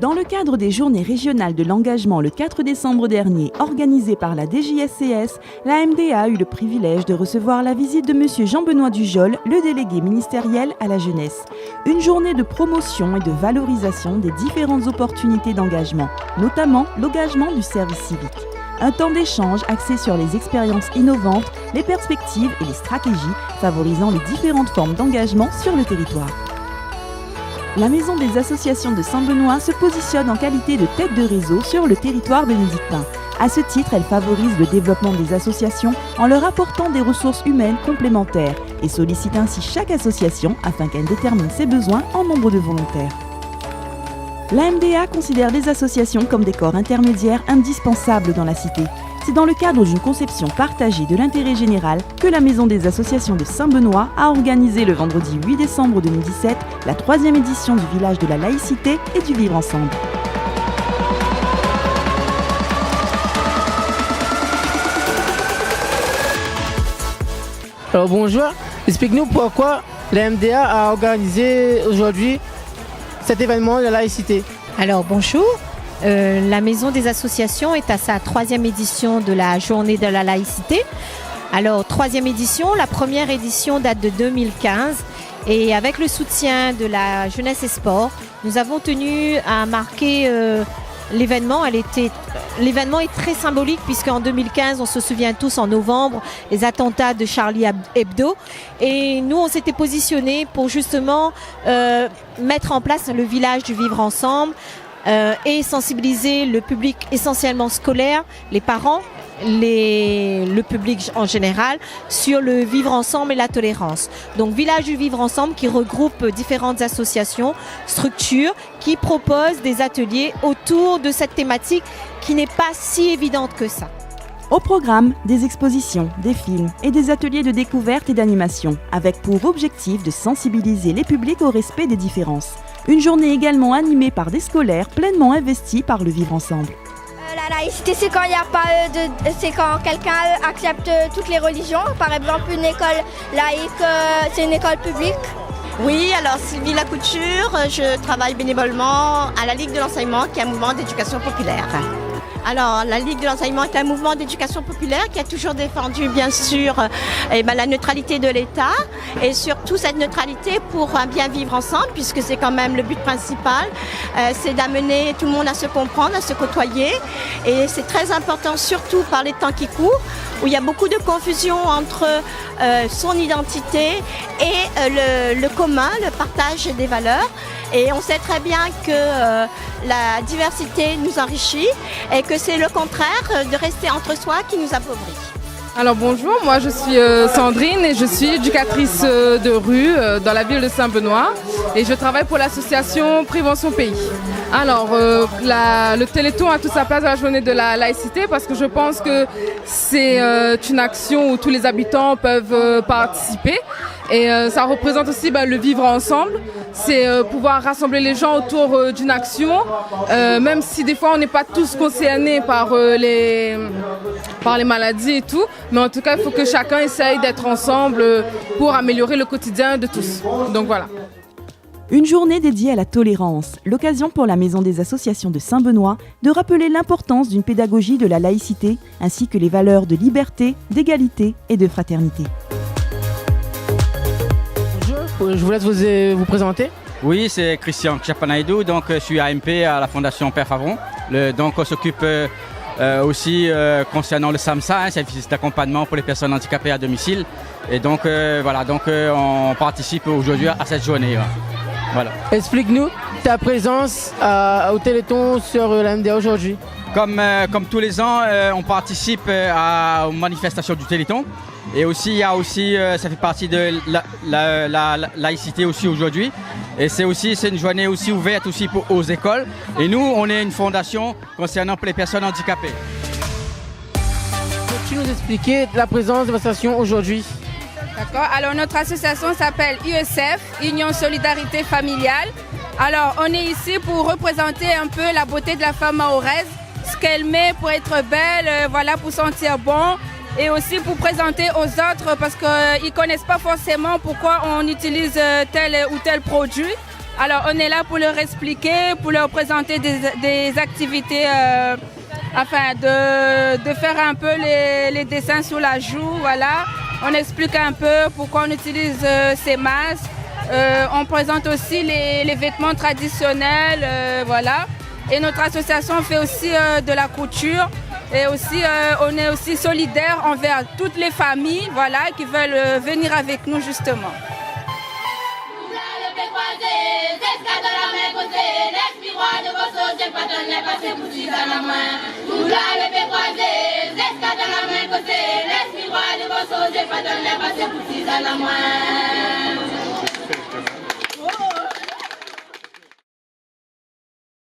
Dans le cadre des Journées régionales de l'engagement le 4 décembre dernier, organisées par la DJSCS, la MDA a eu le privilège de recevoir la visite de M. Jean-Benoît Dujol, le délégué ministériel à la jeunesse. Une journée de promotion et de valorisation des différentes opportunités d'engagement, notamment l'engagement du service civique. Un temps d'échange axé sur les expériences innovantes, les perspectives et les stratégies favorisant les différentes formes d'engagement sur le territoire. La Maison des associations de Saint-Benoît se positionne en qualité de tête de réseau sur le territoire bénédictin. À ce titre, elle favorise le développement des associations en leur apportant des ressources humaines complémentaires et sollicite ainsi chaque association afin qu'elle détermine ses besoins en nombre de volontaires. La MDA considère les associations comme des corps intermédiaires indispensables dans la cité. C'est dans le cadre d'une conception partagée de l'intérêt général que la Maison des associations de Saint-Benoît a organisé le vendredi 8 décembre 2017 la 3e édition du village de la laïcité et du vivre ensemble. Alors bonjour, explique-nous pourquoi la MDA a organisé aujourd'hui cet événement de la laïcité. Alors bonjour. La Maison des associations est à sa 3e édition de la Journée de la laïcité. Alors 3e édition, la première édition date de 2015 et avec le soutien de la jeunesse et sport, nous avons tenu à marquer l'événement. L'événement est très symbolique puisqu'en 2015, on se souvient tous en novembre, les attentats de Charlie Hebdo. Et nous, on s'était positionnés pour justement mettre en place le village du vivre ensemble, et sensibiliser le public essentiellement scolaire, les parents, le public en général, sur le vivre ensemble et la tolérance. Donc Village du Vivre Ensemble qui regroupe différentes associations, structures qui proposent des ateliers autour de cette thématique qui n'est pas si évidente que ça. Au programme, des expositions, des films et des ateliers de découverte et d'animation, avec pour objectif de sensibiliser les publics au respect des différences. Une journée également animée par des scolaires pleinement investis par le vivre ensemble. La laïcité, c'est quand il y a pas c'est quand quelqu'un accepte toutes les religions. Par exemple, une école laïque, c'est une école publique. Oui, alors Sylvie Lacouture, je travaille bénévolement à la Ligue de l'enseignement, qui est un mouvement d'éducation populaire. Alors, la Ligue de l'enseignement est un mouvement d'éducation populaire qui a toujours défendu, bien sûr, la neutralité de l'État et surtout cette neutralité pour un bien vivre ensemble, puisque c'est quand même le but principal, c'est d'amener tout le monde à se comprendre, à se côtoyer. Et c'est très important, surtout par les temps qui courent, où il y a beaucoup de confusion entre son identité et le commun, le partage des valeurs. Et on sait très bien que la diversité nous enrichit et que c'est le contraire de rester entre soi qui nous appauvrit. Alors bonjour, moi je suis Sandrine et je suis éducatrice de rue dans la ville de Saint-Benoît et je travaille pour l'association Prévention Pays. Alors le Téléthon a toute sa place à la journée de la laïcité parce que je pense que c'est une action où tous les habitants peuvent participer et ça représente aussi le vivre ensemble. C'est pouvoir rassembler les gens autour d'une action, même si des fois on n'est pas tous concernés par les maladies et tout, mais en tout cas il faut que chacun essaye d'être ensemble pour améliorer le quotidien de tous. Donc voilà. Une journée dédiée à la tolérance, l'occasion pour la Maison des associations de Saint-Benoît de rappeler l'importance d'une pédagogie de la laïcité ainsi que les valeurs de liberté, d'égalité et de fraternité. Je vous laisse vous présenter. Oui, c'est Christian Chapanaïdou, donc je suis AMP à la Fondation Père Favron. Donc on s'occupe aussi concernant le SAMSA, service d'accompagnement pour les personnes handicapées à domicile. Et donc voilà, on participe aujourd'hui à cette journée. Voilà. Explique-nous ta présence au Téléthon sur la MDA aujourd'hui. Comme tous les ans, on participe aux manifestations du Téléthon. Et aussi, ça fait partie de la laïcité aussi aujourd'hui. Et c'est une journée aussi ouverte aussi aux écoles. Et nous, on est une fondation concernant les personnes handicapées. Peux-tu nous expliquer la présence de votre association aujourd'hui? D'accord. Alors notre association s'appelle USF, Union Solidarité Familiale. Alors on est ici pour représenter un peu la beauté de la femme mahoraise, ce qu'elle met pour être belle, pour sentir bon. Et aussi pour présenter aux autres parce qu'ils ne connaissent pas forcément pourquoi on utilise tel ou tel produit. Alors, on est là pour leur expliquer, pour leur présenter des activités, afin de faire un peu les dessins sur la joue, voilà. On explique un peu pourquoi on utilise ces masques. On présente aussi les vêtements traditionnels, voilà. Et notre association fait aussi de la couture. Et aussi, on est aussi solidaire envers toutes les familles, voilà, qui veulent venir avec nous justement. La